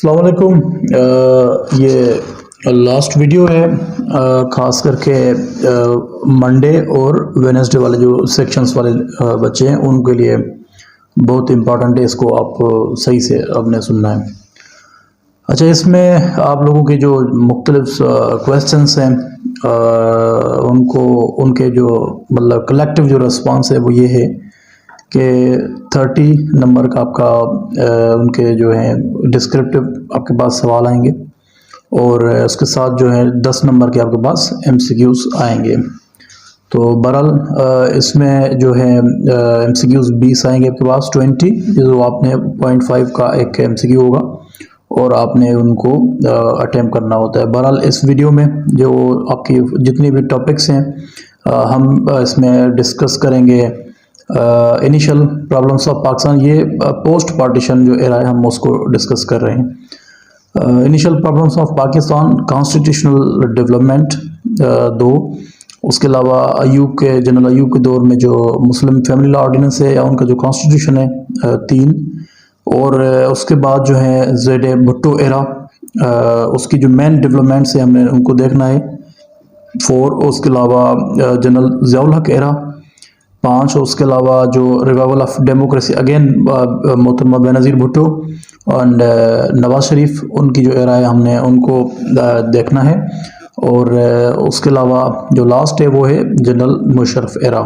अस्सलाम वालेकुम। ये लास्ट वीडियो है, ख़ास करके मंडे और वेडनेसडे वाले जो सेक्शंस वाले बच्चे हैं उनके लिए बहुत इम्पॉर्टेंट है। इसको आप सही से आपने सुनना है। अच्छा, इसमें आप लोगों के जो मुख्तलिफ क्वेश्चंस हैं उनको उनके जो मतलब कलेक्टिव जो रिस्पांस है वो ये है कि 30 नंबर का आपका उनके जो है डिस्क्रिप्टिव आपके पास सवाल आएंगे और उसके साथ जो है 10 नंबर के आपके पास एमसीक्यूज़ आएंगे। तो बहरहाल इसमें जो है एमसीक्यूज़ 20 आएंगे आपके पास, 20 जो आपने 0.5 का एक एमसीक्यू होगा और आपने उनको अटेम्प्ट करना होता है। बहरहाल इस वीडियो में जो आपकी जितनी भी टॉपिक्स हैं हम इसमें डिस्कस करेंगे। इनिशियल प्रॉब्लम्स ऑफ पाकिस्तान, ये पोस्ट पार्टीशन जो एरा है हम उसको डिस्कस कर रहे हैं। Initial problems of Pakistan, constitutional development 2, उसके अलावा जनरल अयूब के दौर में जो मुस्लिम फैमिली लॉ ऑर्डिनेंस है या उनका जो कॉन्स्टिट्यूशन है 3, और उसके बाद जो है जेड भुट्टो एरा उसकी जो मेन डेवलपमेंट्स है हमने उनको देखना है 4, उसके अलावा जनरल ज़ियाउल हक एरा 5, उसके अलावा जो रिवाइवल ऑफ डेमोक्रेसी अगेन मोहतरमा बेनज़ीर भुट्टो एंड नवाज शरीफ उनकी जो एरा है हमने उनको देखना है, और उसके अलावा जो लास्ट है वो है जनरल मुशर्रफ एरा।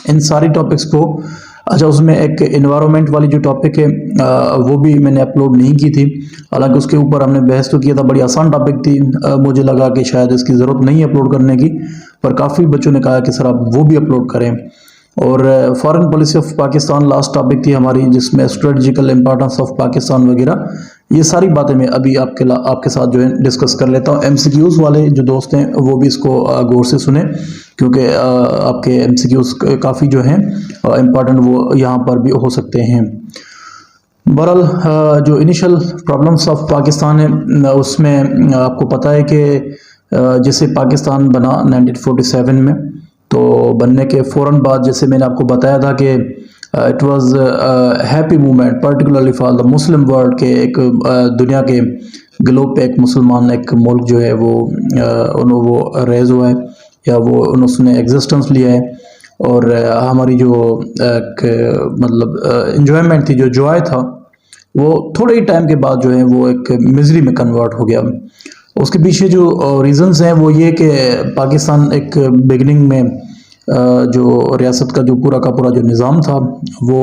इन सारी टॉपिक्स को, अच्छा उसमें एक एनवायरनमेंट वाली जो टॉपिक है वो भी मैंने अपलोड नहीं की थी, हालांकि उसके ऊपर हमने बहस तो किया था, बड़ी आसान टॉपिक थी। मुझे लगा कि शायद इसकी ज़रूरत नहीं है अपलोड करने की, पर काफ़ी बच्चों ने कहा कि सर आप वो भी अपलोड करें। और foreign policy of Pakistan last topic थी हमारी, जिसमें स्ट्रेटजिकल इंपॉर्टेंस ऑफ पाकिस्तान वगैरह, ये सारी बातें मैं अभी आपके साथ जो है डिस्कस कर लेता हूँ। एमसीक्यूज़ वाले जो दोस्त हैं वो भी इसको गौर से सुने, क्योंकि आपके एमसीक्यूज़ काफ़ी जो हैं इम्पॉर्टेंट वो यहाँ पर भी हो सकते हैं। बहरहाल जो इनिशियल प्रॉब्लम्स ऑफ पाकिस्तान है उसमें आपको पता है कि जैसे पाकिस्तान बना 1947 में, तो बनने के फ़ौरन बाद जैसे मैंने आपको बताया था कि it was happy movement particularly for the Muslim world के एक दुनिया के ग्लोब पे एक मुसलमान एक मुल्क जो है वो रेज हुआ है या वो उसने एग्जिस्टेंस लिया है, और हमारी जो एक मतलब इंजॉयमेंट थी, जो जॉय था, वो थोड़े ही टाइम के बाद जो है वो एक मिजरी में कन्वर्ट हो गया। उसके पीछे जो रीज़न्स हैं वो ये कि पाकिस्तान एक बिगनिंग में जो रियासत का जो पूरा का पूरा जो निज़ाम था वो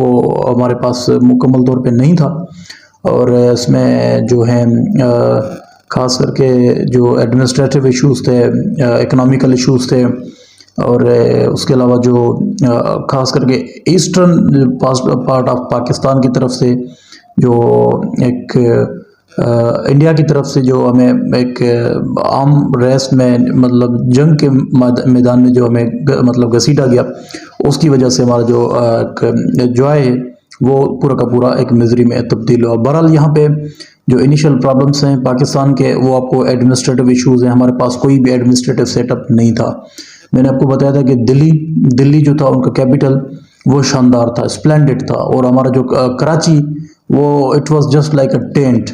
हमारे पास मुकम्मल तौर पे नहीं था, और इसमें जो है ख़ास करके जो एडमिनिस्ट्रेटिव इश्यूज़ थे, इकोनॉमिकल इश्यूज़ थे, और उसके अलावा जो ख़ास करके ईस्टर्न पार्ट ऑफ पाकिस्तान की तरफ से जो एक इंडिया की तरफ से जो हमें एक आम रेस में मतलब जंग के मैदान में जो हमें मतलब घसीटा गया, उसकी वजह से हमारा जो जॉय है वो पूरा का पूरा एक मिजरी में तब्दील हुआ। बहरहाल यहाँ पे जो इनिशियल प्रॉब्लम्स हैं पाकिस्तान के वो आपको एडमिनिस्ट्रेटिव इश्यूज़ हैं। हमारे पास कोई भी एडमिनिस्ट्रेटिव सेटअप नहीं था। मैंने आपको बताया था कि दिल्ली जो था उनका कैपिटल वो शानदार था, स्प्लेंडेड था, और हमारा जो कराची वो it was just like a tent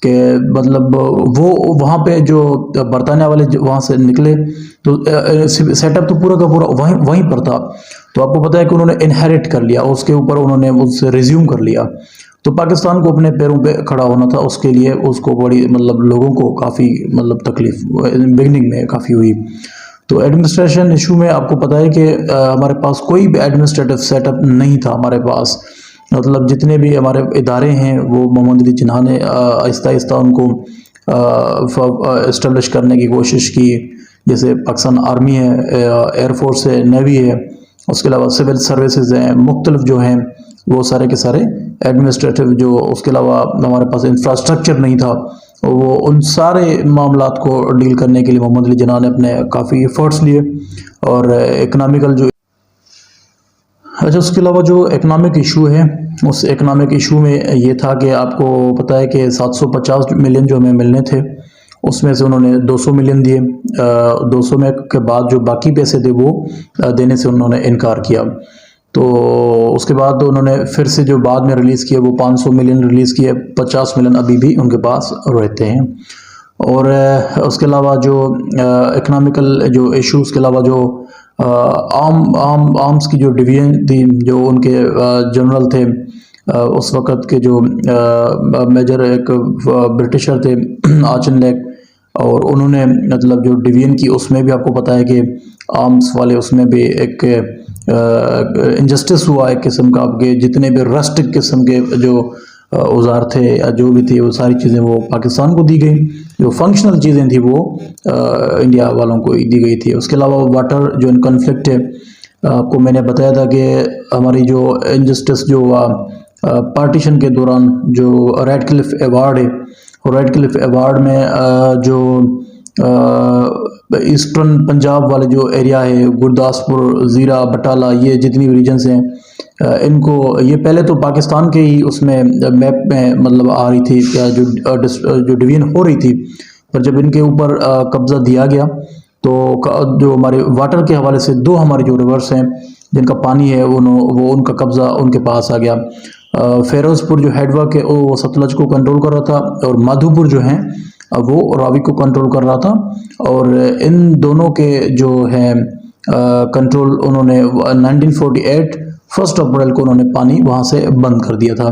के मतलब वो वहाँ पे जो बरतानिया वाले वहाँ से निकले तो सेटअप तो पूरा का पूरा वहीं पर था। तो आपको पता है कि उन्होंने इनहेरिट कर लिया, उसके ऊपर उन्होंने उससे रिज्यूम कर लिया। तो पाकिस्तान को अपने पैरों पे खड़ा होना था, उसके लिए उसको बड़ी मतलब लोगों को काफ़ी मतलब तकलीफ बिगनिंग में काफ़ी हुई। तो एडमिनिस्ट्रेशन इशू में आपको पता है कि हमारे पास कोई भी एडमिनिस्ट्रेटिव सेटअप नहीं था हमारे पास। मतलब जितने भी हमारे इदारे हैं वो मोहम्मद अली जिन्ना ने आहिस्ता आहिस्ता उनको इस्टेब्लिश करने की कोशिश की। जैसे पाकिस्तान आर्मी है, एयरफोर्स है, नेवी है, उसके अलावा सिविल सर्विसेज हैं, मुख्तलिफ जो हैं वो सारे के सारे एडमिनिस्ट्रेटिव जो, उसके अलावा हमारे पास इंफ्रास्ट्रक्चर नहीं था, वो उन सारे मामलात को डील करने के लिए मोहम्मद अली जिन्ना ने अपने काफ़ी एफर्ट्स लिए। और इकनॉमिकल जो, अच्छा उसके अलावा जो इकनॉमिक इशू है उस इकनॉमिक इशू में ये था कि आपको पता है कि 750 मिलियन जो हमें मिलने थे उसमें से उन्होंने 200 मिलियन दिए। 200 में के बाद जो बाकी पैसे थे वो देने से उन्होंने इनकार किया। तो उसके बाद उन्होंने फिर से जो बाद में रिलीज़ किए वो 500 मिलियन रिलीज़ किए, 50 मिलियन अभी भी उनके पास रहते हैं। और उसके अलावा जो इकोनॉमिकल जो इश्यूज़ के अलावा जो आर्म्स की जो डिवीजन थी, जो उनके जनरल थे उस वक़्त के जो मेजर एक ब्रिटिशर थे आर्चन लेक, और उन्होंने मतलब जो डिवीजन की उसमें भी आपको पता है कि आर्म्स वाले उसमें भी एक इनजस्टिस हुआ एक किस्म का। आपके जितने भी रस्टिक किस्म के जो औजार थे या जो भी थे वो सारी चीज़ें वो पाकिस्तान को दी गई, जो फंक्शनल चीज़ें थी वो इंडिया वालों को दी गई थी। उसके अलावा वाटर जो इन कन्फ्लिक्ट है, आपको मैंने बताया था कि हमारी जो इनजस्टिस जो हुआ पार्टीशन के दौरान, जो रेड क्लिफ अवार्ड है, और रेड क्लिफ अवार्ड में जो ईस्टर्न पंजाब वाले जो एरिया है, गुरदासपुर, ज़ीरा, बटाला, ये जितनी रीजन्स हैं, इनको ये पहले तो पाकिस्तान के ही उसमें मैप में मतलब आ रही थी क्या, जो डिवीजन हो रही थी, पर जब इनके ऊपर कब्ज़ा दिया गया तो जो हमारे वाटर के हवाले से दो हमारे जो रिवर्स हैं जिनका पानी है वो उनका कब्ज़ा उनके पास आ गया। फ़िरोज़पुर जो हेडवर्क है वो सतलज को कंट्रोल कर रहा था, और माधोपुर जो है वो रावी को कंट्रोल कर रहा था, और इन दोनों के जो है कंट्रोल उन्होंने 1948 1 अप्रैल को उन्होंने पानी वहाँ से बंद कर दिया था।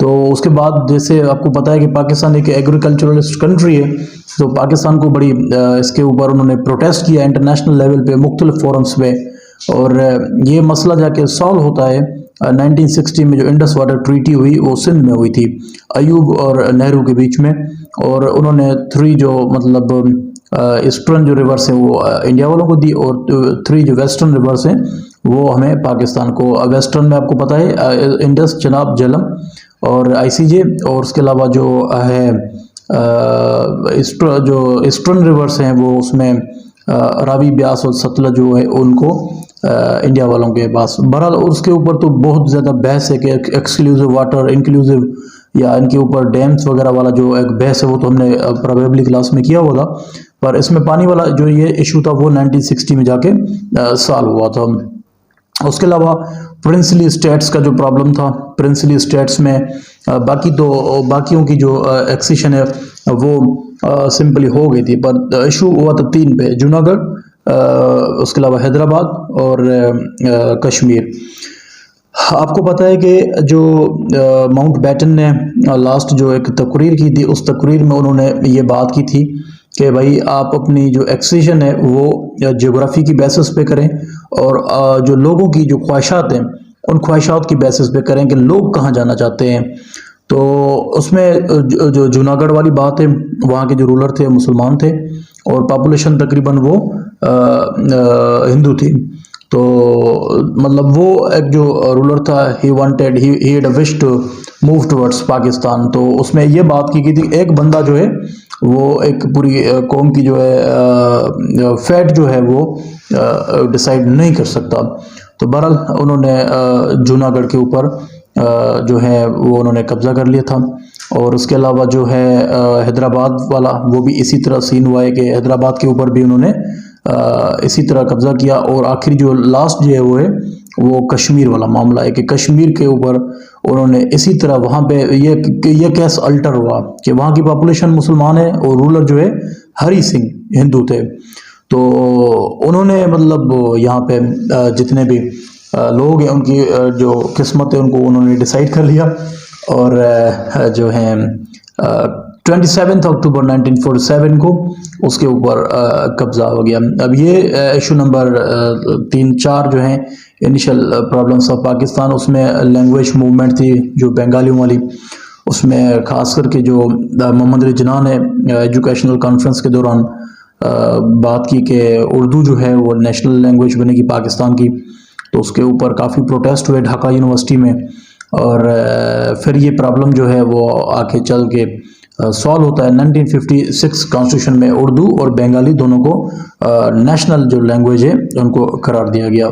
तो उसके बाद जैसे आपको पता है कि पाकिस्तान एक एग्रीकल्चरलिस्ट कंट्री है, तो पाकिस्तान को बड़ी इसके ऊपर उन्होंने प्रोटेस्ट किया इंटरनेशनल लेवल पे मुख्तलिफ फोरम्स पे, और ये मसला जाके सॉल्व होता है 1960 में जो इंडस वाटर ट्रीटी हुई वो सिंध में हुई थी अयूब और नेहरू के बीच में, और उन्होंने 3 जो मतलब ईस्टर्न जो रिवर्स हैं वो इंडिया वालों को दी, और 3 जो वेस्टर्न रिवर्स हैं वो हमें पाकिस्तान को। वेस्टर्न में आपको पता है इंडस, चनाब, झेलम और आईसीजे, और उसके अलावा जो है जो ईस्टर्न रिवर्स हैं वो उसमें रावी, ब्यास और सतलज जो है उनको इंडिया वालों के पास। बहरहाल उसके ऊपर तो बहुत ज़्यादा बहस है कि एक्सक्लूसिव वाटर, इंक्लूसिव, या इनके ऊपर डैम्स वगैरह वाला जो एक बहस है वो तो हमने प्रोबेबली क्लास में किया हुआ था, पर इसमें पानी वाला जो ये इशू था वो 1960 में जाके सॉल्व हुआ था। उसके अलावा प्रिंसली स्टेट्स का जो प्रॉब्लम था, प्रिंसली स्टेट्स में बाकियों की जो एक्सेशन है वो सिंपली हो गई थी, पर इशू हुआ था 3 पे, जूनागढ़, उसके अलावा हैदराबाद और कश्मीर। आपको पता है कि जो माउंट बैटन ने लास्ट जो एक तकरीर की थी, उस तकरीर में उन्होंने ये बात की थी कि भाई आप अपनी जो एक्सेशन है वो ज्योग्राफी की बेसिस पे करें, और जो लोगों की जो ख्वाहिशात हैं उन ख्वाहिशात की बेसिस पे करें कि लोग कहाँ जाना चाहते हैं। तो उसमें जो जूनागढ़ वाली बात है, वहाँ के जो रूलर थे मुसलमान थे, और पॉपुलेशन तकरीबन वो हिंदू थी। तो मतलब वो एक जो रूलर था he had a wish to move towards Pakistan. तो उसमें ये बात की गई थी एक बंदा जो है वो एक पूरी कौम की जो है फैट जो है वो डिसाइड नहीं कर सकता। तो बहरहाल उन्होंने जूनागढ़ के ऊपर जो है वो उन्होंने कब्ज़ा कर लिया था। और उसके अलावा जो है हैदराबाद वाला वो भी इसी तरह सीन हुआ है कि हैदराबाद के ऊपर भी उन्होंने इसी तरह कब्ज़ा किया। और आखिरी जो लास्ट जो है वो कश्मीर वाला मामला है कि कश्मीर के ऊपर उन्होंने इसी तरह वहाँ पे ये केस अल्टर हुआ कि वहाँ की पॉपुलेशन मुसलमान है और रूलर जो है हरी सिंह हिंदू थे। तो उन्होंने मतलब यहाँ पे जितने भी लोग हैं उनकी जो किस्मत है उनको उन्होंने डिसाइड कर लिया, और जो है 27 अक्टूबर 1947 को उसके ऊपर कब्ज़ा हो गया। अब ये इशू नंबर 3-4 जो हैं इनिशियल प्रॉब्लम्स ऑफ पाकिस्तान, उसमें लैंग्वेज मूवमेंट थी जो बंगालियों वाली, उसमें ख़ास करके जो मोहम्मद अली जिन्ना ने एजुकेशनल कॉन्फ्रेंस के दौरान बात की कि उर्दू जो है वो नेशनल लैंग्वेज बनेगी पाकिस्तान की, तो उसके ऊपर काफ़ी प्रोटेस्ट हुए ढाका यूनिवर्सिटी में। और फिर ये प्रॉब्लम जो है वो आके चल के सॉल्व होता है 1956 कॉन्स्टिट्यूशन में उर्दू और बंगाली दोनों को नेशनल जो लैंग्वेज है उनको करार दिया गया।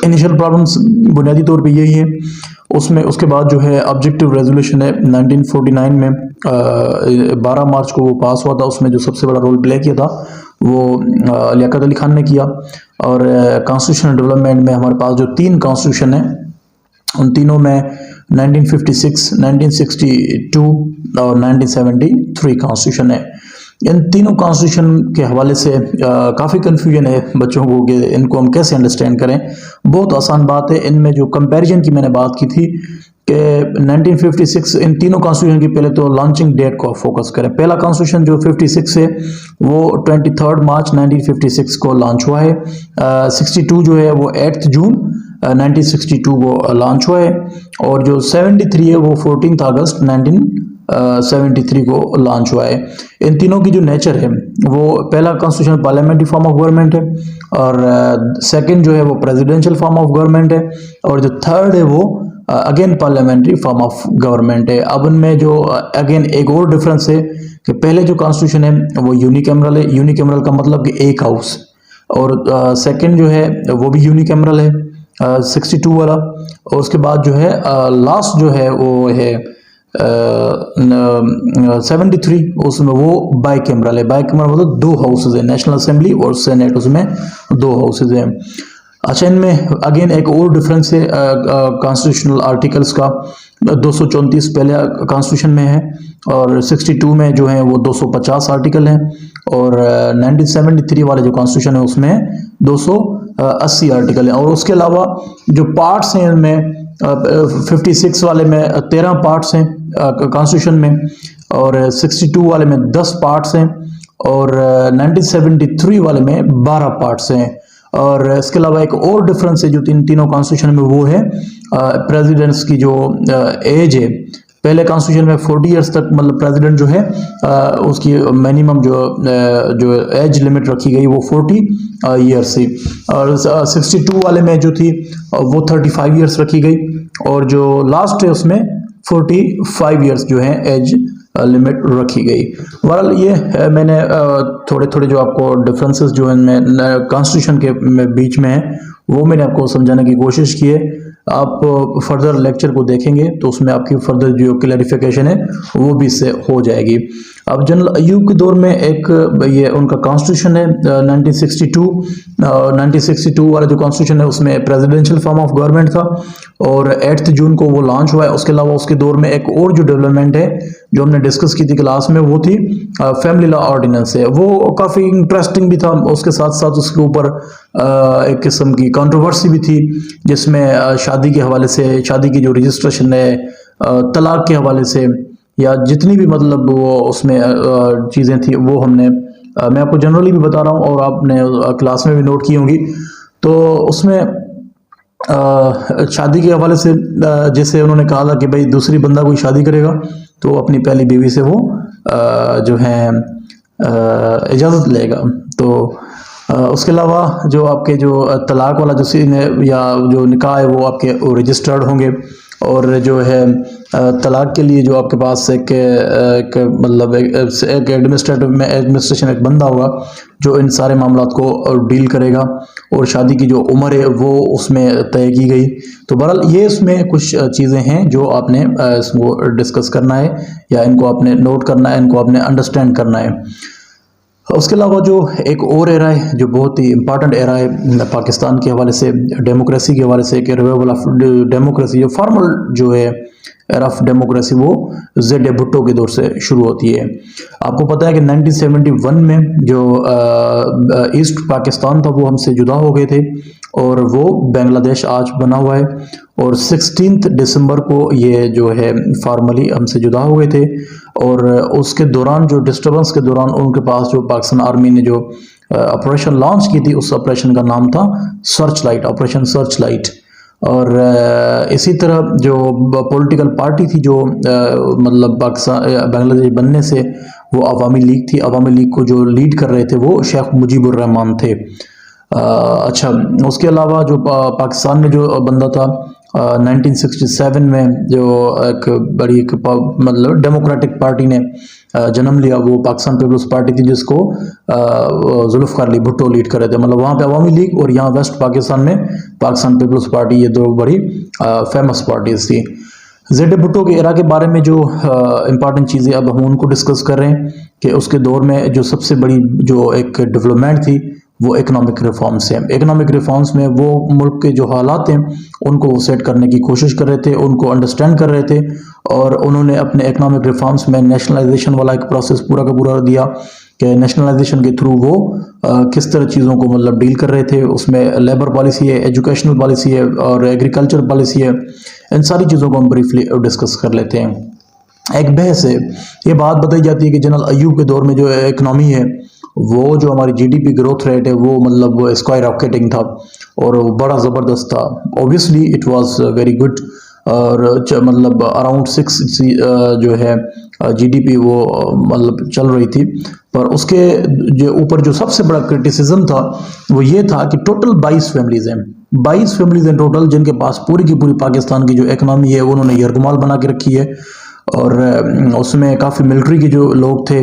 इनिशियल प्रॉब्लम्स बुनियादी तौर पे यही है। उसमें उसके बाद जो है ऑब्जेक्टिव रेजोल्यूशन है 1949 में 12 मार्च को वो पास हुआ था। उसमें जो सबसे बड़ा रोल प्ले किया था वो लियाकत अली खान ने किया। और कॉन्स्टिट्यूशनल डेवलपमेंट में हमारे पास जो 3 कॉन्स्टिट्यूशन है उन तीनों में 1956, 1962 और 1973 कॉन्स्टिट्यूशन है। इन तीनों कॉन्स्टिट्यूशन के हवाले से काफ़ी कन्फ्यूजन है बच्चों को कि इनको हम कैसे अंडरस्टैंड करें। बहुत आसान बात है। इनमें जो कंपैरिजन की मैंने बात की थी कि 1956 इन तीनों कॉन्स्टिट्यूशन की पहले तो लॉन्चिंग डेट को फोकस करें। पहला कॉन्स्टिट्यूशन जो 56 है वो 23 मार्च 1956 को लॉन्च हुआ है। 62 जो है वो 8 जून 1962 को लॉन्च हुआ है, और जो 73 है वो 14 अगस्त 1973 को लॉन्च हुआ है। इन तीनों की जो नेचर है वो पहला constitution parliamentary form of government है, और सेकंड जो है वो प्रेसिडेंशियल फॉर्म ऑफ गवर्नमेंट है, और जो थर्ड है वो again parliamentary form of government है। अब इनमें जो अगेन एक और डिफरेंस है कि पहले जो कॉन्स्टिट्यूशन है वो यूनिकैमरल है। यूनिकैमरल का मतलब कि एक हाउस, और सेकंड जो है वो भी यूनिकैमरल है 62 वाला, और उसके बाद जो है लास्ट जो है वो है 73, उसमें वो बाई कैमरल है। बाई कैमरल मतलब दो हाउसेज है, नेशनल असेंबली और सेनेट, उसमें दो हाउसेज हैं। अच्छा, इनमें अगेन एक और डिफरेंस है कॉन्स्टिट्यूशनल आर्टिकल्स का। 234 पहले कॉन्स्टिट्यूशन में है, और 62 में जो है वो 250 आर्टिकल हैं, और 1973 वाले जो कॉन्स्टिट्यूशन है उसमें 280 आर्टिकल हैं। और उसके अलावा जो पार्ट्स हैं इनमें 56 वाले में 13 पार्ट्स हैं कॉन्स्टिट्यूशन में, और 62 वाले में 10 पार्ट्स हैं, और 1973 वाले में 12 पार्ट्स हैं। और इसके अलावा एक और डिफरेंस है जो तीनों कॉन्स्टिट्यूशन में, वो है प्रेसिडेंट्स की जो एज है। पहले कॉन्स्टिट्यूशन में 40 इयर्स तक मतलब प्रेसिडेंट जो है उसकी मिनिमम जो एज लिमिट रखी गई वो 40 ईयर्स थी, और 62 वाले में जो थी वो 35 ईयर्स रखी गई, और जो लास्ट है उसमें 45 ईयर्स जो है एज लिमिट रखी गई। बहरहाल ये मैंने थोड़े थोड़े जो आपको डिफरेंसेस जो इनमें कॉन्स्टिट्यूशन के बीच में है वो मैंने आपको समझाने की कोशिश की है। आप फर्दर लेक्चर को देखेंगे तो उसमें आपकी फर्दर जो क्लैरिफिकेशन है वो भी इससे हो जाएगी। अब जनरल अयूब के दौर में एक ये उनका कॉन्स्टिट्यूशन है 1962 वाला जो कॉन्स्टिट्यूशन है उसमें प्रेसिडेंशियल फॉर्म ऑफ गवर्नमेंट था, और 8 जून को वो लॉन्च हुआ है। उसके अलावा उसके दौर में एक और जो डेवलपमेंट है जो हमने डिस्कस की थी क्लास में वो थी फैमिली लॉ ऑर्डिनेंस है। वो काफ़ी इंटरेस्टिंग भी था, उसके साथ साथ उसके ऊपर एक किस्म की कंट्रोवर्सी भी थी, जिसमें शादी के हवाले से, शादी की जो रजिस्ट्रेशन है, तलाक के हवाले से, या जितनी भी मतलब वो उसमें चीज़ें थी वो हमने मैं आपको जनरली भी बता रहा हूँ और आपने क्लास में भी नोट की होंगी। तो उसमें शादी के हवाले से जैसे उन्होंने कहा था कि भाई दूसरी बंदा कोई शादी करेगा तो अपनी पहली बीवी से वो जो है इजाज़त लेगा। तो उसके अलावा जो आपके जो तलाक वाला जो सीन है या जो निकाह है वो आपके रजिस्टर्ड होंगे, और जो है तलाक के लिए जो आपके पास एक मतलब एक एडमिनिस्ट्रेशन एक बंदा होगा जो इन सारे मामलात को डील करेगा, और शादी की जो उम्र है वो उसमें तय की गई। तो बहरहाल ये इसमें कुछ चीज़ें हैं जो आपने इसको डिस्कस करना है या इनको आपने नोट करना है, इनको आपने अंडरस्टैंड करना है। उसके अलावा जो एक और एरा है जो बहुत ही इंपॉर्टेंट एरा है पाकिस्तान के हवाले से, डेमोक्रेसी के हवाले से, कि रिवाइवल ऑफ डेमोक्रेसी, जो फॉर्मल जो है एरा ऑफ डेमोक्रेसी वो जेड भुट्टो के दौर से शुरू होती है। आपको पता है कि 1971 में जो ईस्ट पाकिस्तान था वो हमसे जुदा हो गए थे, और वो बांग्लादेश आज बना हुआ है, और 16 दिसंबर को ये जो है फॉर्मली हमसे जुदा हो गए थे। और उसके दौरान जो डिस्टर्बेंस के दौरान उनके पास जो पाकिस्तान आर्मी ने जो ऑपरेशन लॉन्च की थी उस ऑपरेशन का नाम था search light, operation search light. और इसी तरह जो पॉलिटिकल पार्टी थी जो मतलब पाकिस्तान बांग्लादेश बनने से वो अवामी लीग थी। अवामी लीग को जो लीड कर रहे थे वो शेख मुजीबुर रहमान थे। अच्छा, उसके अलावा जो पाकिस्तान में जो बंदा था 1967 में जो एक बड़ी एक मतलब डेमोक्रेटिक पार्टी ने जन्म लिया, वो पाकिस्तान पीपल्स पार्टी थी जिसको जुल्फ़िकार अली भुट्टो लीड कर रहे थे। मतलब वहाँ पे अवामी लीग और यहाँ वेस्ट पाकिस्तान में पाकिस्तान पीपल्स पार्टी, ये दो बड़ी फेमस पार्टीज थी। जेड भुट्टो के एरा के बारे में जो इम्पॉर्टेंट चीज़ें अब हम उनको डिस्कस कर रहे हैं कि उसके दौर में जो सबसे बड़ी जो एक डेवलपमेंट थी वो इकोनॉमिक रिफॉर्म्स हैं। इकोनॉमिक रिफॉर्म्स में वो मुल्क के जो हालात हैं उनको वो सेट करने की कोशिश कर रहे थे, उनको अंडरस्टैंड कर रहे थे, और उन्होंने अपने इकोनॉमिक रिफॉर्म्स में नेशनलाइजेशन वाला एक प्रोसेस पूरा का पूरा दिया कि नेशनलाइजेशन के थ्रू वो किस तरह चीज़ों को मतलब डील कर रहे थे। उसमें लेबर पॉलिसी है, एजुकेशनल पॉलिसी है और एग्रीकल्चर पॉलिसी है। इन सारी चीज़ों को हम ब्रीफली डिस्कस कर लेते हैं। एक बहस है, ये बात बताई जाती है कि जनरल अयूब के दौर में जो इकनॉमी है वो जो हमारी जीडीपी ग्रोथ रेट है वो मतलब स्काई रॉकेटिंग था और वो बड़ा ज़बरदस्त था। Obviously it was very good, और मतलब अराउंड 6 जो है जीडीपी वो मतलब चल रही थी। पर उसके जो ऊपर जो सबसे बड़ा क्रिटिसिज्म था वो ये था कि टोटल 22 फैमिलीज हैं, 22 फैमिलीज हैं टोटल, जिनके पास पूरी की पूरी पाकिस्तान की जो इकनॉमी है उन्होंने यरगमाल बना के रखी है। और उसमें काफ़ी मिलिट्री के जो लोग थे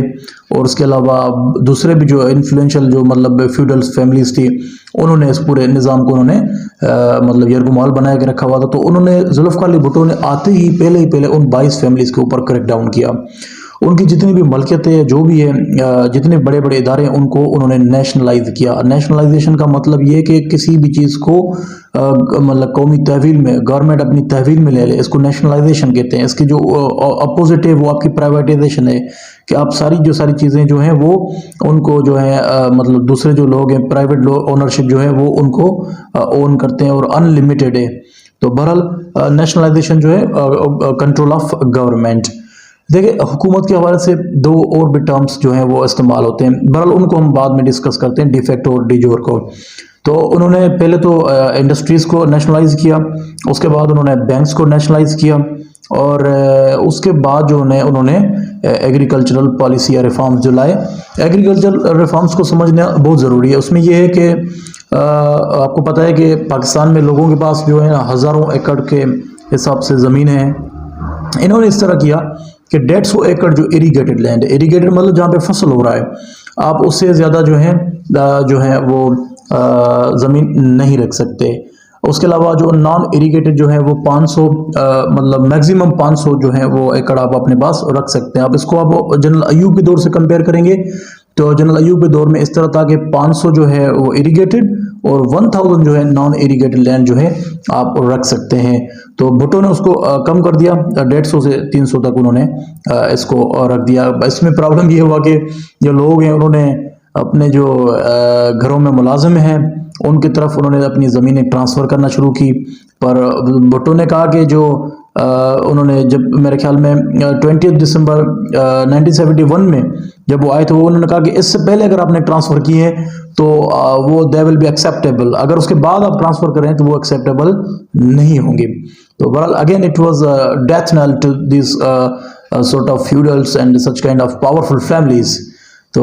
और उसके अलावा दूसरे भी जो इन्फ्लुएंशियल जो मतलब फ्यूडल फैमिलीज थी उन्होंने इस पूरे निज़ाम को उन्होंने मतलब यरगुमाल बना के रखा हुआ था। तो उन्होंने जुल्फ़िकार अली भुट्टो ने आते ही पहले उन 22 फैमिलीज के ऊपर क्रैक डाउन किया। उनकी जितनी भी मलकियतें है जो भी है जितने बड़े बड़े इदारे हैं उनको उन्होंने नेशनलाइज किया। नेशनलाइजेशन का मतलब ये कि किसी भी चीज़ को मतलब कौमी तहवील में गवर्नमेंट अपनी तहवील में ले ले, इसको नेशनलाइजेशन कहते हैं। इसकी जो अपोजिट है वो आपकी प्राइवेटाइजेशन है कि आप सारी चीज़ें जो हैं वो उनको जो है मतलब दूसरे जो लोग हैं प्राइवेट ओनरशिप जो है वो उनको ओन करते हैं और अनलिमिटेड है। तो बहरहाल नेशनलाइजेशन जो है कंट्रोल ऑफ गवर्नमेंट। देखिए हुकूमत के हवाले से दो और भी टर्म्स जो हैं वो इस्तेमाल होते हैं, बहरहाल उनको हम बाद में डिस्कस करते हैं, डिफेक्टो और डिजोर को। तो उन्होंने पहले तो इंडस्ट्रीज़ को नेशनलाइज किया, उसके बाद उन्होंने बैंक्स को नेशनलाइज किया, और उसके बाद जो उन्होंने एग्रीकल्चरल पॉलिसी या रिफॉर्म्स जो लाए। एग्रीकल्चरल रिफॉर्म्स को समझना बहुत ज़रूरी है। उसमें यह है कि आपको पता है कि पाकिस्तान में लोगों के पास जो है हज़ारों एकड़ के हिसाब से ज़मीन है। इन्होंने इस तरह किया कि 150 एकड़ जो इरीगेटेड लैंड है, इरीगेटेड मतलब जहाँ पे फसल हो रहा है, आप उससे ज़्यादा जो है वो ज़मीन नहीं रख सकते। उसके अलावा जो नॉन इरीगेटेड जो है वो 500 मतलब मैक्सिमम 500 जो है वो एकड़ आप अपने पास रख सकते हैं। आप इसको आप जनरल अयूब के दौर से कंपेयर करेंगे तो जनरल अयूब के दौर में इस तरह था कि 500 जो है वो इरीगेटेड और 1000 जो है नॉन इरीगेटेड लैंड जो है आप रख सकते हैं। तो भुट्टो ने उसको कम कर दिया, 150 से 300 तक उन्होंने इसको रख दिया। इसमें प्रॉब्लम ये हुआ कि जो लोग हैं उन्होंने अपने जो घरों में मुलाजिम हैं उनकी तरफ उन्होंने अपनी ज़मीनें ट्रांसफ़र करना शुरू की। पर भुट्टो ने कहा कि जो उन्होंने जब मेरे ख्याल में 20 दिसंबर 1971 में जब वो आए थे, वो उन्होंने कहा कि इससे पहले अगर आपने ट्रांसफ़र किए हैं तो वो दे विल बी एक्सेप्टेबल, अगर उसके बाद आप ट्रांसफ़र करें तो वो एक्सेप्टेबल नहीं होंगे। तो बहरहाल again it was death knell to this sort of feudals and such kind of powerful families. तो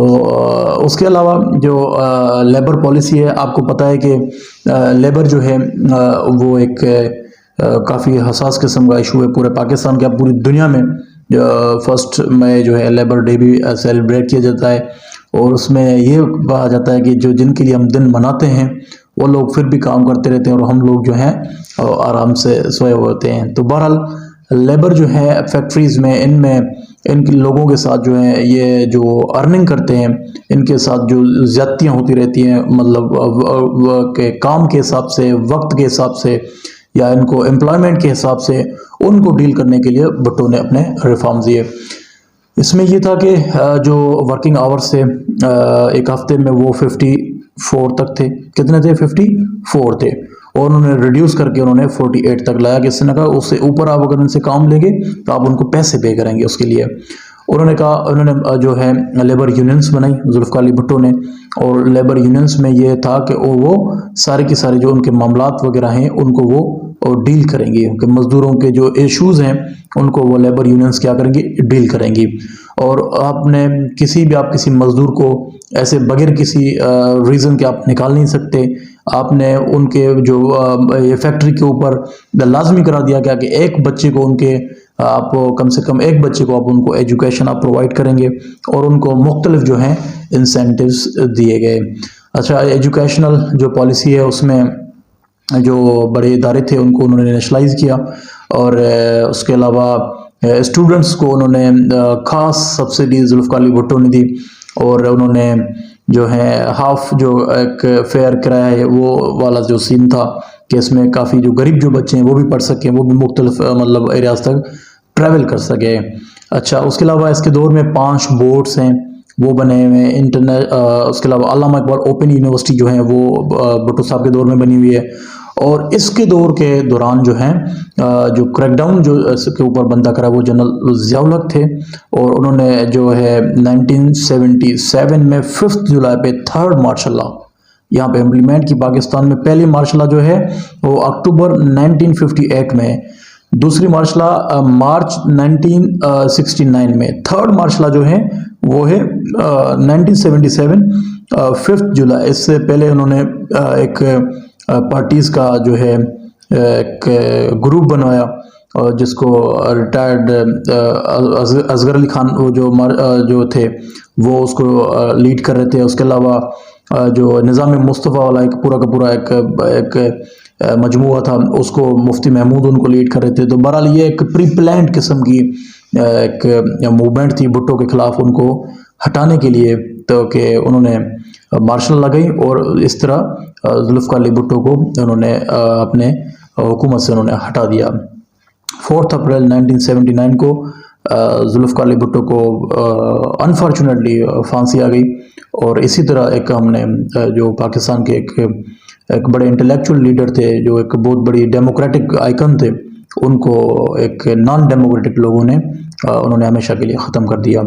उसके अलावा जो लेबर पॉलिसी है, आपको पता है कि लेबर जो है वो एक काफ़ी हसास किस्म का इशू है पूरे पाकिस्तान के, पूरी दुनिया में 1 मई जो है लेबर डे भी सेलिब्रेट किया जाता है। और उसमें ये कहा जाता है कि जो जिनके लिए हम दिन मनाते हैं वो लोग फिर भी काम करते रहते हैं और हम लोग जो हैं आराम से सोए हुए होते हैं। तो बहरहाल लेबर जो है फैक्ट्रीज़ में इनमें इनके लोगों के साथ जो है ये जो अर्निंग करते हैं इनके साथ जो ज़्यादतियाँ होती रहती हैं, मतलब के काम के हिसाब से, वक्त के हिसाब से या इनको एम्प्लॉयमेंट के हिसाब से, उनको डील करने के लिए भुट्टो ने अपने रिफॉर्म्स दिए। इसमें ये था कि जो वर्किंग आवर्स थे एक हफ्ते में वो 54 तक थे। कितने थे? 54 थे, और उन्होंने रिड्यूस करके उन्होंने 48 तक लाया। किसी ने कहा उससे ऊपर आप अगर उनसे काम लेंगे तो आप उनको पैसे पे करेंगे उसके लिए। उन्होंने कहा, उन्होंने जो है लेबर यूनियंस बनाई जुल्फ़िकार अली भुट्टो ने, और लेबर यूनियंस में ये था कि वो सारे के सारे जो उनके मामलात वगैरह हैं उनको वो डील करेंगी, उनके मज़दूरों के जो इश्यूज़ हैं उनको वो लेबर यूनियंस क्या करेंगी? डील करेंगी। और आपने आप किसी मज़दूर को ऐसे बगैर किसी रीज़न के आप निकाल नहीं सकते। आपने उनके जो ये फैक्ट्री के ऊपर लाजमी करा दिया गया कि एक बच्चे को उनके आप कम से कम एक बच्चे को आप उनको एजुकेशन आप प्रोवाइड करेंगे, और उनको मुख्तलिफ जो हैं इंसेंटिव्स दिए गए। अच्छा, एजुकेशनल जो पॉलिसी है उसमें जो बड़े इदारे थे उनको उन्होंने नेशनलाइज किया, और उसके अलावा स्टूडेंट्स को उन्होंने ख़ास सब्सिडी जुल्फ़िकार अली भुट्टो ने दी, और उन्होंने जो है हाफ जो एक फेयर किराया है वो वाला जो सीन था कि इसमें काफ़ी जो गरीब जो बच्चे हैं वो भी पढ़ सकें, वो भी मुख्तलिफ मतलब एरियाज तक ट्रैवल कर सके। अच्छा, उसके अलावा इसके दौर में 5 बोर्ड्स हैं वो बने हुए हैं। इंटरनेट उसके अलावा अल्लामा इकबाल ओपन यूनिवर्सिटी जो है वो भुट्टो साहब के दौर में बनी हुई है। और इसके दौर के दौरान जो है जो क्रैकडाउन जो इसके ऊपर बंदा करा वो जनरल ज़ियाउल हक थे, और उन्होंने जो है 1977 में 5 जुलाई पे 3rd मार्शल लॉ यहाँ पे इम्प्लीमेंट की। पाकिस्तान में पहली मार्शल लॉ जो है वो अक्टूबर 1958 में, दूसरी मार्शल लॉ मार्च 1969 में, 3rd मार्शल लॉ जो है वो है 1977 5 जुलाई। इससे पहले उन्होंने एक पार्टीज का जो है एक ग्रुप बनवाया और जिसको रिटायर्ड असगर अली खान वो जो थे वो उसको लीड कर रहे थे। उसके अलावा जो निज़ाम मुस्तफ़ा वाला एक पूरा का पूरा एक मजमुआ था उसको मुफ्ती महमूद उनको लीड कर रहे थे। तो बहरहाल ये एक प्री प्लान्ड किस्म की एक मूवमेंट थी भुट्टो के खिलाफ उनको हटाने के लिए, तो कि उन्होंने मार्शल लगाई और इस तरह जुल्फ़िकार अली भुट्टो को उन्होंने अपने हुकूमत से उन्होंने हटा दिया। 4 अप्रैल 1979 को जुल्फ़िकार अली भुट्टो को अनफॉर्चुनेटली फांसी आ गई। और इसी तरह एक हमने जो पाकिस्तान के एक बड़े इंटेलेक्चुअल लीडर थे, जो एक बहुत बड़ी डेमोक्रेटिक आइकन थे, उनको एक नॉन डेमोक्रेटिक लोगों ने उन्होंने हमेशा के लिए ख़त्म कर दिया।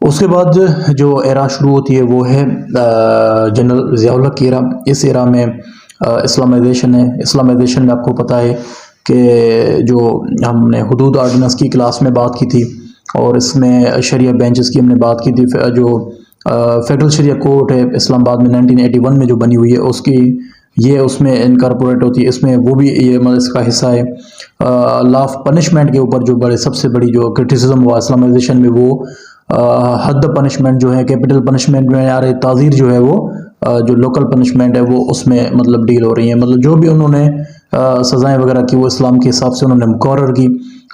उसके बाद जो एरा शुरू होती है वो है जनरल ज़ियाउल हक की एरा। इस एरा में इस्लामाइजेशन है। इस्लामाइजेशन में आपको पता है कि जो हमने हुदूद आर्डिनेंस की क्लास में बात की थी और इसमें शरिया बेंचेस की हमने बात की थी। जो फेडरल शरिया कोर्ट है इस्लामाबाद में 1981 में जो बनी हुई है उसकी ये उसमें इनकॉर्पोरेट होती है। इसमें वो भी ये मतलब इसका हिस्सा है। लॉ ऑफ पनिशमेंट के ऊपर जो सबसे बड़ी जो क्रिटिसिज्म हुआ इस्लामाइजेशन में वो हद पनिशमेंट जो है कैपिटल पनिशमेंट में आ रही, ताज़ीर जो है वो जो लोकल पनिशमेंट है वो उसमें मतलब डील हो रही है। मतलब जो भी उन्होंने सज़ाएँ वगैरह की वो इस्लाम के हिसाब से उन्होंने मुकर्रर की।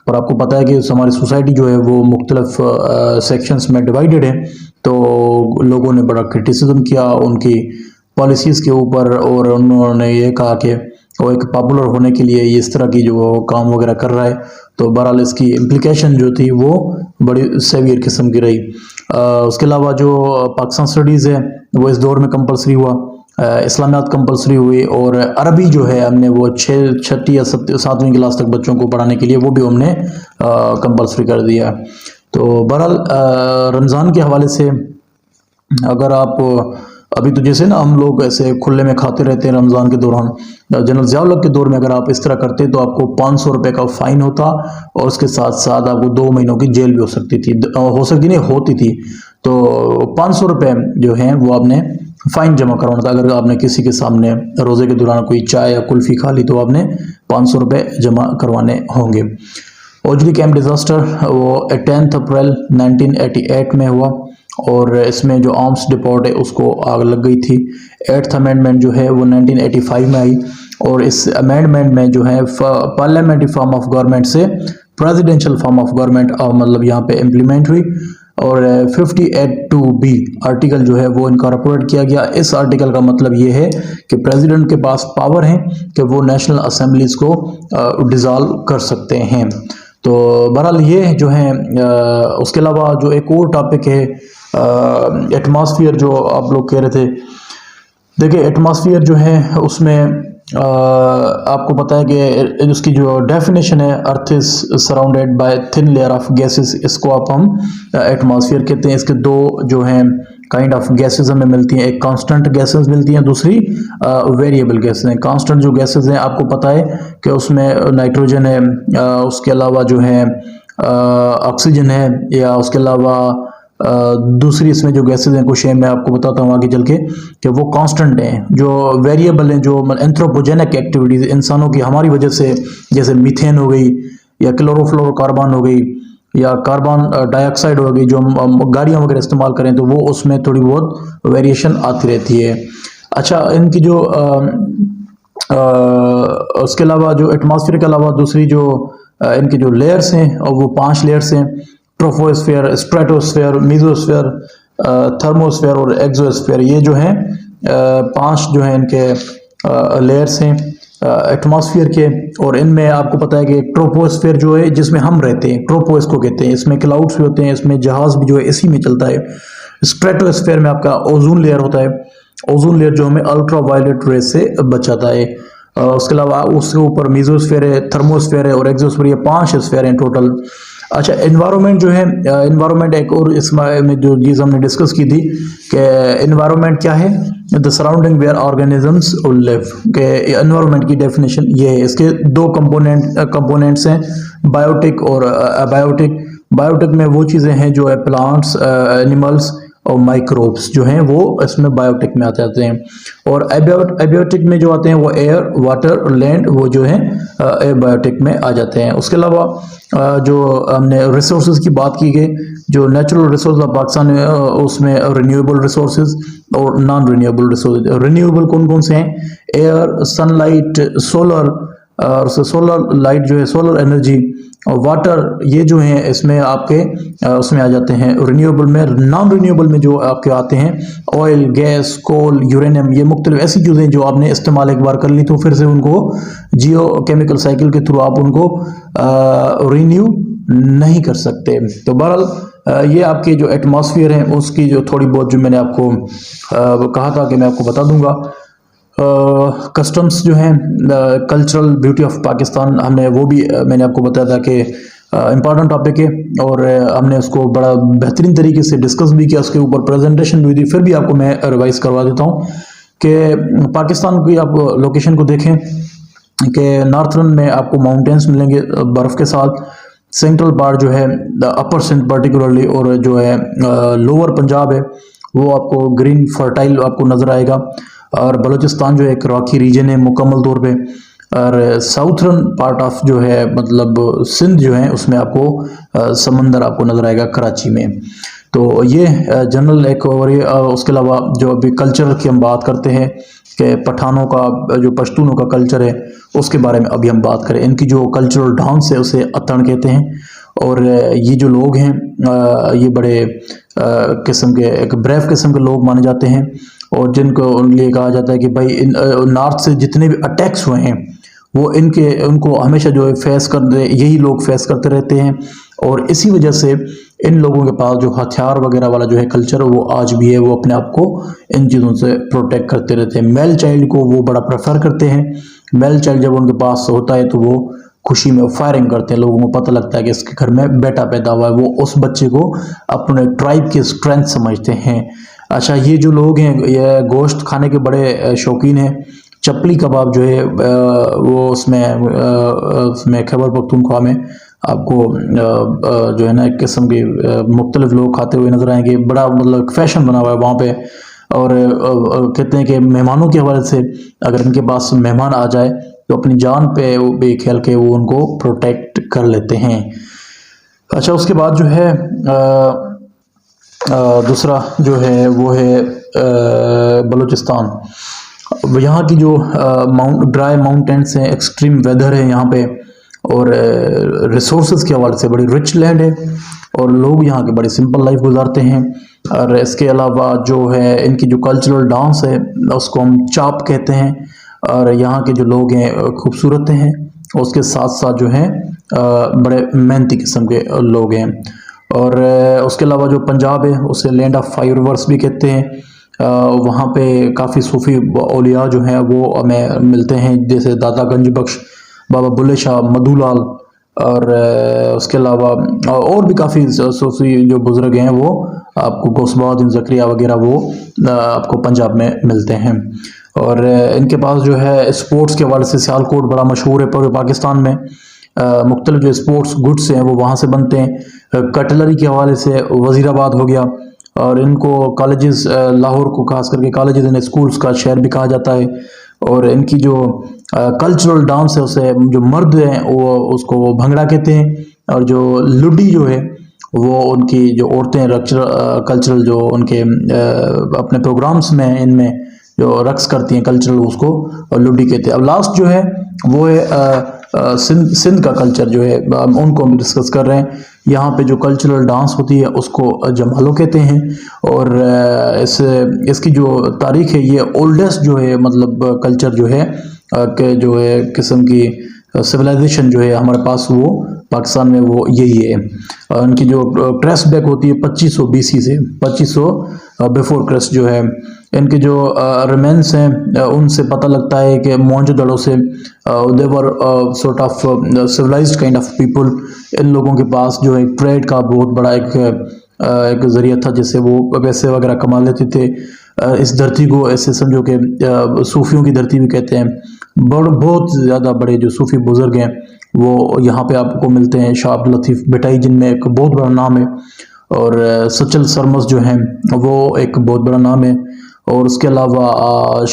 और आपको पता है कि हमारी सोसाइटी जो है वो मुख्तलिफ सेक्शंस में डिवाइडेड है, तो लोगों ने बड़ा क्रिटिसिज्म किया उनकी पॉलिसीज़ के ऊपर और उन्होंने ये कहा कि वो एक पॉपुलर होने के लिए ये इस तरह की जो काम वगैरह कर रहा है। तो बहरहाल इसकी इम्प्लिकेशन जो थी वो बड़ी सेवियर किस्म की रही। उसके अलावा जो पाकिस्तान स्टडीज़ है वो इस दौर में कंपलसरी हुआ, इस्लामियात कंपलसरी हुई, और अरबी जो है हमने वो 6ठी या 7वीं क्लास तक बच्चों को पढ़ाने के लिए वो भी हमने कंपलसरी कर दिया। तो बहरहाल रमज़ान के हवाले से अगर आप अभी तो जैसे ना हम लोग ऐसे खुले में खाते रहते हैं रमज़ान के दौरान, जनरल ज़ियाउल हक के दौर में अगर आप इस तरह करते तो आपको 500 रुपये का फ़ाइन होता और उसके साथ साथ आपको 2 महीनों की जेल भी हो सकती थी, नहीं होती थी। तो 500 रुपये जो हैं वो आपने फ़ाइन जमा करवाना था। अगर आपने किसी के सामने रोज़े के दौरान कोई चाय या कुल्फ़ी खा ली तो आपने 500 रुपये जमा करवाने होंगे। ओजली कैंप डिज़ास्टर वो 10 अप्रैल 1988 में हुआ और इसमें जो आर्म्स डिपोट है उसको आग लग गई थी। 8th अमेंडमेंट जो है वो 1985 में आई और इस अमेंडमेंट में जो है पार्लियामेंट्री फॉर्म ऑफ गवर्नमेंट से प्रेसिडेंशियल फॉर्म ऑफ गवर्नमेंट मतलब यहाँ पे इम्प्लीमेंट हुई। और 58(2)B आर्टिकल जो है वो इनकॉर्पोरेट किया गया। इस आर्टिकल का मतलब ये है कि प्रेसिडेंट के पास पावर है कि वो नेशनल असेंबलीज को डिसॉल्व कर सकते हैं। तो बहरहाल ये जो है उसके अलावा जो एक और टॉपिक है एटमॉस्फेयर, जो आप लोग कह रहे थे। देखिए एटमॉस्फेयर जो है उसमें आपको पता है कि उसकी जो डेफिनेशन है earth is surrounded by thin layer of gases, इसको आप हम एटमॉस्फेयर कहते हैं। इसके दो जो हैं काइंड ऑफ गैसेस हमें मिलती हैं, एक कांस्टेंट गैसेस मिलती हैं, दूसरी वेरिएबल गैसेस हैं। कांस्टेंट जो गैसेस हैं आपको पता है कि उसमें नाइट्रोजन है, उसके अलावा जो है ऑक्सीजन है, या उसके अलावा दूसरी इसमें जो गैसेज हैं कुछ मैं आपको बताता हूँ आगे चल के कि वो कांस्टेंट हैं। जो वेरिएबल हैं जो एंथ्रोपोजेनिक एक्टिविटीज़ इंसानों की हमारी वजह से, जैसे मीथेन हो गई या क्लोरोफ्लोरोकार्बन हो गई या कार्बन डाइऑक्साइड हो गई, जो हम गाड़ियाँ वगैरह इस्तेमाल करें तो वो उसमें थोड़ी बहुत वेरिएशन आती रहती है। अच्छा, इनकी जो उसके अलावा जो एटमॉस्फेयर के अलावा दूसरी जो इनकी जो लेयर्स हैं और वो 5 लेयर्स हैं, ट्रोपोस्फेयर, स्ट्रेटोस्फेयर, मीजोस्फेयर, थर्मोस्फेयर और एक्सोस्फेयर, ये जो हैं 5 जो हैं इनके लेयर्स हैं एटमॉस्फेयर के। और इनमें आपको पता है कि ट्रोपोस्फेयर जो है जिसमें हम रहते हैं, ट्रोपो इसको कहते हैं, इसमें क्लाउड्स भी होते हैं, इसमें जहाज भी जो है इसी में चलता है। स्ट्रेटोस्फेयर में आपका ओजोन लेयर होता है, ओजोन लेयर जो हमें अल्ट्रा वायलेट रेज से बचाता है। उसके अलावा उसके ऊपर मीजोस्फेयर है, थर्मोस्फेयर है और एक्सोस्फेयर, ये 5 स्फेयर हैं टोटल। अच्छा, एनवायरनमेंट जो है, एनवायरनमेंट एक और इसमें जो चीज़ हमने डिस्कस की थी कि एनवायरनमेंट क्या है, the surrounding where organisms live, के एनवायरनमेंट की डेफिनेशन ये है। इसके 2 कंपोनेंट्स हैं, बायोटिक और अबायोटिक। बायोटिक में वो चीज़ें हैं जो है प्लांट्स, एनिमल्स और माइक्रोब्स जो हैं वो इसमें बायोटिक में आ जाते हैं। और एबायोटिक में जो आते हैं वो एयर, वाटर और लैंड, वो जो है एबायोटिक में आ जाते हैं। उसके अलावा जो हमने रिसोर्सेज की बात की गई, जो नेचुरल रिसोर्स ऑफ पाकिस्तान है उसमें रिन्यूएबल रिसोर्सेज और नॉन रिन्यूएबल रिसोर्स। रिन्यूएबल कौन कौन से हैं? एयर, सनलाइट, सोलर, और सोलर लाइट जो है सोलर एनर्जी, और वाटर, ये जो हैं इसमें आपके उसमें आ जाते हैं रिन्यूएबल में। नॉन रिन्यूएबल में जो आपके आते हैं ऑयल, गैस, कोल, यूरेनियम, ये मुख्तलिफ ऐसी चीज़ें जो आपने इस्तेमाल एक बार कर ली तो फिर से उनको जियो केमिकल साइकिल के थ्रू आप उनको रिन्यू नहीं कर सकते। तो बहरहाल ये आपके जो एटमॉस्फेयर हैं उसकी जो थोड़ी बहुत जो मैंने आपको कहा था कि मैं आपको बता दूंगा। कस्टम्स जो हैं, कल्चरल ब्यूटी ऑफ पाकिस्तान, हमने वो भी मैंने आपको बताया था कि इम्पॉर्टेंट टॉपिक है और हमने उसको बड़ा बेहतरीन तरीके से डिस्कस भी किया, उसके ऊपर प्रेजेंटेशन भी हुई थी। फिर भी आपको मैं रिवाइज करवा देता हूँ कि पाकिस्तान की आप लोकेशन को देखें कि नॉर्थर्न में आपको माउंटेन्स मिलेंगे बर्फ़ के साथ, सेंट्रल पार्ट जो है अपर सिंध पर्टिकुलरली, और जो है लोअर पंजाब है वो आपको ग्रीन फर्टाइल आपको नज़र आएगा। और बलूचिस्तान जो एक रॉकी रीजन है मुकम्मल तौर पे, और साउथर्न पार्ट ऑफ जो है मतलब सिंध जो है उसमें आपको समंदर आपको नज़र आएगा कराची में। तो ये जनरल एक, और ये उसके अलावा जो अभी कल्चर की हम बात करते हैं कि पठानों का जो पश्तूनों का कल्चर है उसके बारे में अभी हम बात करें। इनकी जो कल्चरल डांस है उसे अतन कहते हैं। और ये जो लोग हैं ये बड़े किस्म के, एक ब्रेव किस्म के लोग माने जाते हैं, और जिनको लिए कहा जाता है कि भाई इन नॉर्थ से जितने भी अटैक्स हुए हैं वो उनको हमेशा जो है फेस करते, यही लोग फेस करते रहते हैं। और इसी वजह से इन लोगों के पास जो हथियार वगैरह वाला जो है कल्चर वो आज भी है, वो अपने आप को इन चीज़ों से प्रोटेक्ट करते रहते हैं। मेल चाइल्ड को वो बड़ा प्रेफर करते हैं। मेल चाइल्ड जब उनके पास होता है तो वो खुशी में फायरिंग करते हैं, लोगों को पता लगता है कि इसके घर में बेटा पैदा हुआ है, वो उस बच्चे को अपने ट्राइब की स्ट्रेंथ समझते हैं। अच्छा, ये जो लोग हैं ये गोश्त खाने के बड़े शौकीन हैं। चपली कबाब जो है वो उसमें खैबर पख्तूनख्वा में आपको जो है ना एक किस्म के मुख्तलिफ लोग खाते हुए नजर आएंगे। बड़ा मतलब फैशन बना हुआ है वहाँ पे। और कहते हैं कि मेहमानों के हवाले से अगर इनके पास मेहमान आ जाए तो अपनी जान पे भी खेल के वो उनको प्रोटेक्ट कर लेते हैं। अच्छा, उसके बाद जो है दूसरा जो है वो है बलूचिस्तान। यहाँ की जो ड्राई माउंटेन्स हैं, एक्सट्रीम वेदर है यहाँ पे, और रिसोर्सेज के हवाले से बड़ी रिच लैंड है, और लोग यहाँ के बड़े सिंपल लाइफ गुजारते हैं। और इसके अलावा जो है इनकी जो कल्चरल डांस है उसको हम चाप कहते हैं, और यहाँ के जो लोग हैं खूबसूरत हैं, उसके साथ साथ जो हैं बड़े मेहनती किस्म के लोग हैं। और उसके अलावा जो पंजाब है उसे लैंड ऑफ 5 रिवर्स भी कहते हैं। वहाँ पे काफ़ी सूफ़ी औलिया जो हैं वो हमें मिलते हैं, जैसे दादा गंज बख्श, बाबा बुल्ले शाह, मधुलाल, और उसके अलावा और भी काफ़ी सूफ़ी जो बुज़ुर्ग हैं वो आपको गौसबहुद्दीन ज़करिया वगैरह वो आपको पंजाब में मिलते हैं। और इनके पास जो है स्पोर्ट्स के हवाले से सियालकोट बड़ा मशहूर है पूरे पाकिस्तान में। मुख्तलिफ जो स्पोर्ट्स गुड्स हैं वो वहाँ से बनते हैं। कटलरी के हवाले से वज़ीराबाद हो गया, और इनको कॉलेजेस, लाहौर को खास करके कॉलेजेस एंड स्कूल्स का शहर भी कहा जाता है। और इनकी जो कल्चरल डांस है उसे जो मर्द हैं वो उसको वो भंगड़ा कहते हैं, और जो लुडी जो है वो उनकी जो औरतें कल्चरल जो उनके अपने प्रोग्राम्स में इनमें जो रक्स करती हैं कल्चरल, उसको लुडी कहते हैं। अब लास्ट जो है वो है सिंध का कल्चर जो है उनको हम डिस्कस कर रहे हैं। यहाँ पे जो कल्चरल डांस होती है उसको जमालो कहते हैं, और इसकी जो तारीख है ये ओल्डेस्ट जो है मतलब कल्चर जो है के जो है किस्म की सिविलाइजेशन जो है हमारे पास वो पाकिस्तान में वो यही है। उनकी जो ट्रेस बैक होती है 2500 BC से 2500 बिफोर क्राइस्ट जो है। इनके जो रिमेन्स हैं उनसे पता लगता है कि मोहनजोदड़ो से they were sort of civilised kind of people. इन लोगों के पास जो है ट्रेड का बहुत बड़ा एक जरिया था जिससे वो पैसे वगैरह कमा लेते थे। इस धरती को ऐसे समझो कि सूफियों की धरती भी कहते हैं। बहुत ज़्यादा बड़े जो सूफी बुजुर्ग हैं वो यहाँ पे आपको मिलते हैं। शाह अब्दुल लतीफ़ भटाई जिनमें एक बहुत बड़ा नाम है, और सचल सरमस जो हैं वो एक बहुत बड़ा नाम है। और उसके अलावा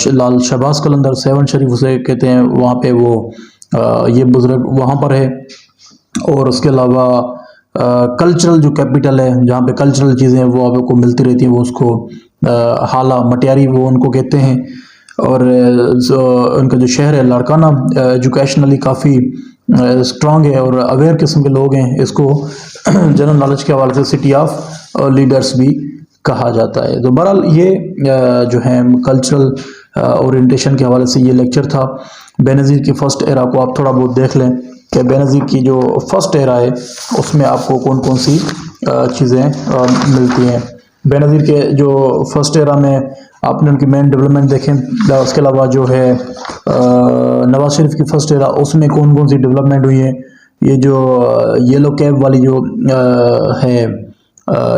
लाल शहबाज कलंदर सेवन शरीफ उसे कहते हैं, वहाँ पे वो ये बुजुर्ग वहाँ पर है। और उसके अलावा कल्चरल जो कैपिटल है जहाँ पे कल्चरल चीज़ें वो आपको मिलती रहती हैं वो उसको हाला मटियारी वो उनको कहते हैं। और उनका जो शहर है लाड़काना एजुकेशनली काफ़ी स्ट्रांग है और अवेयर किस्म के लोग हैं। इसको जनरल नॉलेज के हवाले से सिटी ऑफ लीडर्स भी कहा जाता है। तो बहरहाल ये जो है कल्चरल ओरिएंटेशन के हवाले से ये लेक्चर था। बेनज़ीर की फ़र्स्ट एरा को आप थोड़ा बहुत देख लें कि बेनज़ीर की जो फर्स्ट एरा है उसमें आपको कौन कौन सी चीज़ें मिलती हैं। बेनज़ीर के जो फर्स्ट एरा में आपने उनकी मेन डेवलपमेंट देखें। उसके अलावा जो है नवाज शरीफ की फर्स्ट एरा उसमें कौन कौन सी डेवलपमेंट हुई है। ये जो येलो कैब वाली जो है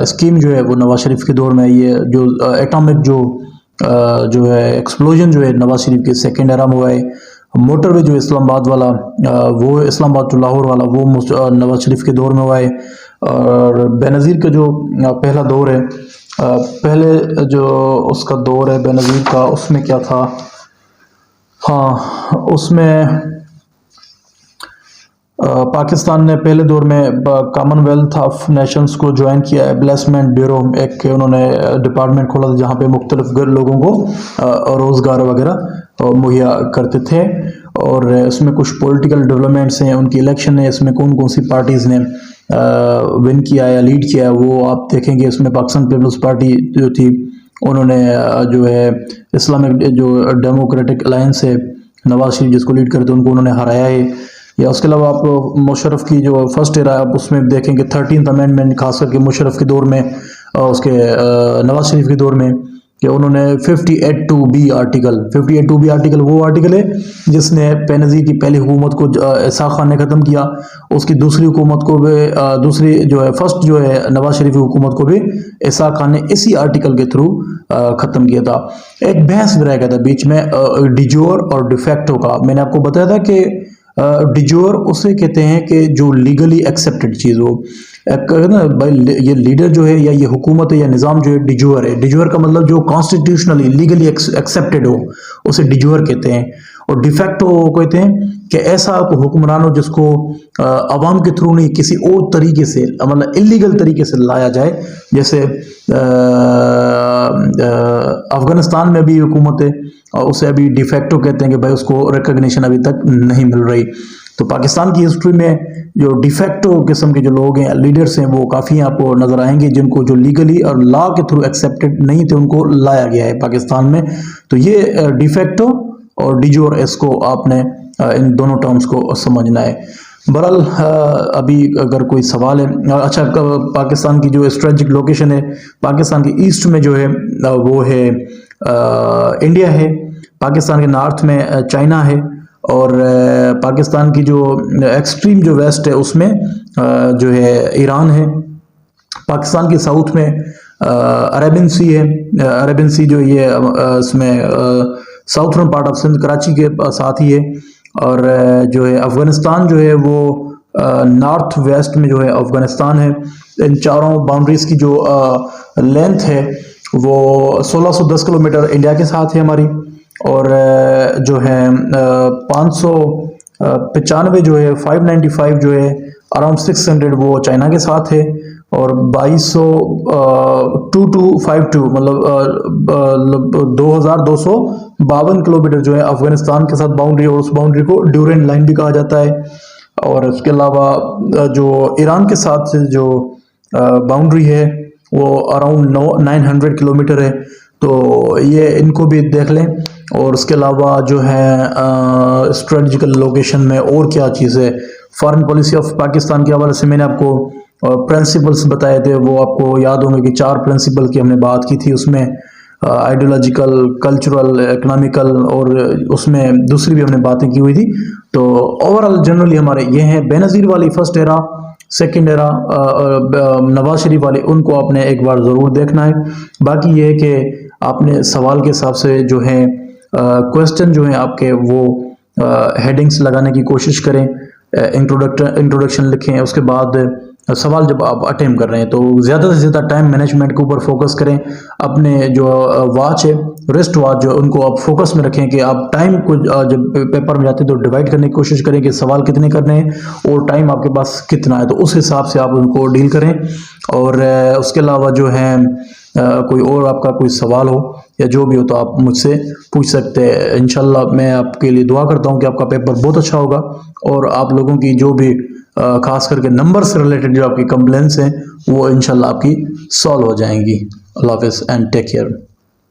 स्कीम जो है वो नवाज शरीफ के दौर में। ये जो एटॉमिक जो है एक्सप्लोजन जो है नवाज शरीफ के सेकेंड एरा में हुआ है। मोटरवे जो इस्लामाबाद वाला वो इस्लामाबाद टू लाहौर वाला वो नवाज शरीफ के दौर में हुआ है। और बेनज़ीर का जो पहला दौर है पहले जो उसका दौर है बेनज़ीर का उसमें क्या था, हाँ उसमें पाकिस्तान ने पहले दौर में कॉमनवेल्थ ऑफ नेशंस को ज्वाइन किया है। ब्लेसमेंट ब्यूरो एक उन्होंने डिपार्टमेंट खोला था जहाँ पे मुख्तलिफ लोगों को रोज़गार वगैरह मुहैया करते थे। और इसमें कुछ पॉलिटिकल डेवलपमेंट्स हैं, उनकी इलेक्शन है, इसमें कौन कौन सी पार्टीज़ ने विन किया या लीड किया वो आप देखेंगे। इसमें पाकिस्तान पीपल्स पार्टी जो थी उन्होंने जो है इस्लामिक जो डेमोक्रेटिक अलायंस है नवाज शरीफ जिसको लीड करते उनको उन्होंने हराया है। या उसके अलावा आप मुशर्रफ की जो फर्स्ट एरा आप उसमें देखेंगे 13th अमेंडमेंट खास करके मुशर्रफ के दौर में उसके नवाज शरीफ के दौर में कि उन्होंने 58(2)B आर्टिकल वो आर्टिकल है जिसने बेनज़ीर की पहली हुकूमत को इसाक़ खान ने ख़त्म किया। उसकी दूसरी हुकूमत को भी दूसरी जो है फर्स्ट जो है नवाज शरीफ की हुकूमत को भी इसाक़ खान ने इसी आर्टिकल के थ्रू ख़त्म किया था। एक बहस भी रह गया था बीच में डिजोर और डिफेक्टो का। मैंने आपको बताया था कि डिजोर उसे कहते हैं कि जो लीगली एक्सेप्टेड चीज़ हो ना भाई। ये लीडर जो है या ये हुकूमत है या निज़ाम जो है डिजोर है। डिजोर का मतलब जो कॉन्स्टिट्यूशनली लीगली एक्सेप्टेड हो उसे डिजोर कहते हैं। और डिफेक्टो कहते हैं कि ऐसा हुक्मरान हो जिसको अवाम के थ्रू नहीं किसी और तरीके से मतलब इलीगल तरीके से लाया जाए। जैसे अफगानिस्तान में भी हुकूमत है और उसे अभी डिफेक्टो कहते हैं कि भाई उसको रिकग्निशन अभी तक नहीं मिल रही। तो पाकिस्तान की हिस्ट्री में जो डिफेक्टो किस्म के जो लोग हैं लीडर्स हैं वो काफ़ी आपको नज़र आएंगे जिनको जो लीगली और लॉ के थ्रू एक्सेप्टेड नहीं थे उनको लाया गया है पाकिस्तान में। तो ये डिफेक्टो और डिजोर इसको आपने इन दोनों टर्म्स को समझना है। बहरहाल अभी अगर कोई सवाल है अच्छा पाकिस्तान की जो स्ट्रेटेजिक लोकेशन है पाकिस्तान के ईस्ट में जो है वो है इंडिया है। पाकिस्तान के नॉर्थ में चाइना है और पाकिस्तान की जो एक्सट्रीम जो वेस्ट है उसमें जो है ईरान है। पाकिस्तान के साउथ में अरेबियन सी है। अरेबियन सी जो ये इसमें southern part of Sindh Karachi के साथ ही है। और जो है अफगानिस्तान जो है वो नॉर्थ वेस्ट में जो है अफगानिस्तान है। इन चारों बाउंड्रीज की जो लेंथ है वो 1610 किलोमीटर इंडिया के साथ है हमारी। और जो है 595 जो है 595 जो है अराउंड 600 वो चाइना के साथ है। और 2252 मतलब 2252 किलोमीटर जो है अफगानिस्तान के साथ बाउंड्री, और उस बाउंड्री को ड्यूरेंट लाइन भी कहा जाता है। और उसके अलावा जो ईरान के साथ जो बाउंड्री है वो अराउंड 900 किलोमीटर है, तो ये इनको भी देख लें। और उसके अलावा जो है स्ट्रेटजिकल लोकेशन में और क्या चीज़ है, फॉरेन पॉलिसी ऑफ पाकिस्तान के हवाले से मैंने आपको प्रिंसिपल्स बताए थे, वो आपको याद होंगे कि 4 प्रिंसिपल की हमने बात की थी, उसमें आइडियोलॉजिकल, कल्चरल, इकोनॉमिकल, और उसमें दूसरी भी हमने बातें की हुई थी। तो ओवरऑल जनरली हमारे ये हैं बेनज़ीर वाली first era, second era Nawaz Sharif वाली, उनको आपने एक बार ज़रूर देखना है। बाकी ये है कि आपने सवाल के हिसाब से जो है क्वेश्चन जो है आपके वो हेडिंग्स लगाने की कोशिश करें, इंट्रोडक्शन लिखें, उसके बाद सवाल जब आप अटेम्प्ट कर रहे हैं तो ज़्यादा से ज़्यादा टाइम मैनेजमेंट के ऊपर फोकस करें। अपने जो वॉच है, रिस्ट वॉच जो है, उनको आप फोकस में रखें कि आप टाइम को जब पेपर में जाते हैं तो डिवाइड करने की कोशिश करें कि सवाल कितने करने हैं और टाइम आपके पास कितना है, तो उस हिसाब से आप उनको डील करें। और उसके अलावा जो है कोई और आपका कोई सवाल हो या जो भी हो तो आप मुझसे पूछ सकते हैं। इंशाल्लाह मैं आपके लिए दुआ करता हूँ कि आपका पेपर बहुत अच्छा होगा और आप लोगों की जो भी खास करके नंबर से रिलेटेड जो आपकी कंप्लेंट्स हैं वो इंशाल्लाह आपकी सॉल्व हो जाएंगी। अल्लाह हाफ़िज़ एंड टेक केयर।